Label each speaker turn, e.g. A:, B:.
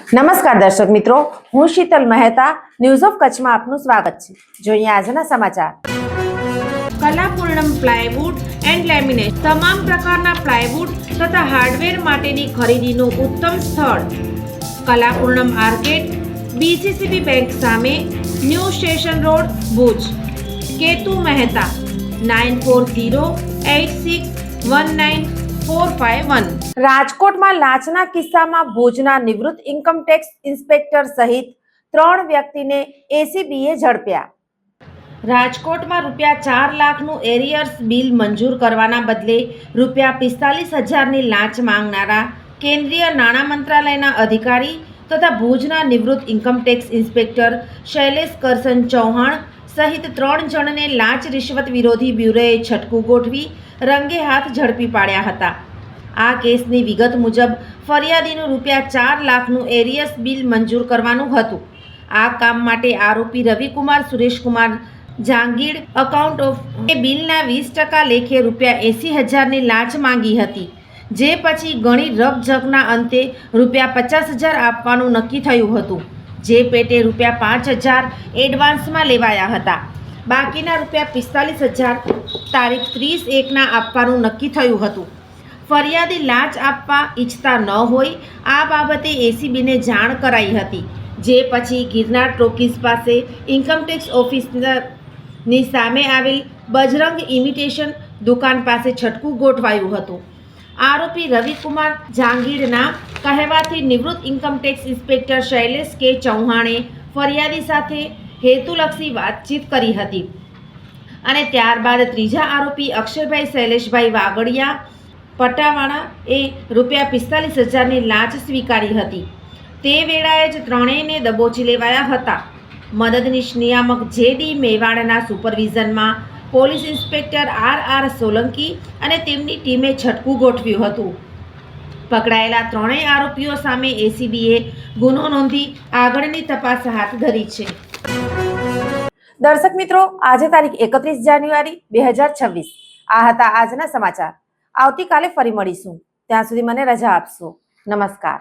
A: નમસ્કાર દર્શક મિત્રો, હું શીતલ મહેતા ન્યૂઝ ઓફ કચ્છમાં આપનું સ્વાગત છે। જોઈએ આજના સમાચાર।
B: કલાપૂર્ણમ પ્લાયવુડ એન્ડ લેમિનેટ તમામ પ્રકારના પ્લાયવુડ તથા હાર્ડવેર માટેની ખરીદીનું ઉત્તમ સ્થળ કલાપૂર્ણમ આર્કેડ, બીસીસીબી બેંક સામે, new station road, Bhuj. Ketu Mehta 9408619451।
A: રાજકોટમાં લાંચના કિસ્સામાં ભુજના નિવૃત્ત ઇન્કમટેક્સ ઇન્સ્પેક્ટર સહિત 3 વ્યક્તિને એસીબીએ ઝડપ્યા।
B: રાજકોટમાં રૂપિયા 4 લાખનું એરિયર્સ બિલ મંજૂર કરવાના બદલે રૂપિયા 45,000ની લાંચ માંગનારા કેન્દ્રીય નાણાં મંત્રાલયના અધિકારી તથા ભુજના નિવૃત્ત ઇન્કમટેક્સ ઇન્સ્પેક્ટર શૈલેષ કરશન ચૌહાણ સહિત 3 જણને લાંચ રિશ્વત વિરોધી બ્યુરોએ છટકું ગોઠવી રંગે હાથ ઝડપી પાડ્યા હતા। આ કેસની વિગત મુજબ ફરિયાદીનું રૂપિયા 4 લાખનું એરિયર્સ બિલ મંજૂર કરવાનું હતું। આ કામ માટે આરોપી રવિકુમાર સુરેશકુમાર જાંગીડ એકાઉન્ટ ઓફ બિલના 20% લેખે રૂપિયા 80,000ની લાંચ માંગી હતી, જે પછી ઘણી રકઝકના અંતે રૂપિયા 50,000 આપવાનું નક્કી થયું હતું, જે પેટે રૂપિયા 5,000 એડવાન્સમાં લેવાયા હતા। બાકીના રૂપિયા 45,000 તારીખ 30/1ના આપવાનું નક્કી થયું હતું। ફરિયાદી લાંચ આપવા ઈચ્છતા ન હોય આ બાબતે એસીબીને જાણ કરાઈ હતી, જે પછી ગિરનાર ટોકીઝ પાસે ઇન્કમટેક્સ ઓફિસની સામે આવેલ બજરંગ ઇમિટેશન દુકાન પાસે છટકું ગોઠવાયું હતું। આરોપી રવિકુમાર જાંગીડના કહેવાથી નિવૃત્ત ઇન્કમટેક્સ ઇન્સ્પેક્ટર શૈલેષ કે ચૌહાણે ફરિયાદી સાથે હેતુલક્ષી વાતચીત કરી હતી અને ત્યારબાદ ત્રીજા આરોપી અક્ષયભાઈ શૈલેષભાઈ વાગડિયા પટાવાળાએ રૂપિયા 45,000ની લાંચ સ્વીકારી હતી। તે વેળાએ જ ત્રણેયને દબોચી લેવાયા હતા। મદદનીશ નિયામક જેડી મેવાડના સુપરવિઝનમાં પોલીસ ઇન્સ્પેક્ટર આર સોલંકી અને તેમની ટીમે છટકું ગોઠવ્યું હતું। પકડાયેલા ત્રણેય આરોપીઓ સામે એસીબીએ ગુનો નોંધી આગળની તપાસ હાથ ધરી છે।
A: દર્શક મિત્રો, આજે તારીખ 31 જાન્યુઆરી 2026 આ હતા આજના સમાચાર। આવતીકાલે ફરી મળીશું, ત્યાં સુધી મને રજા આપશો। નમસ્કાર।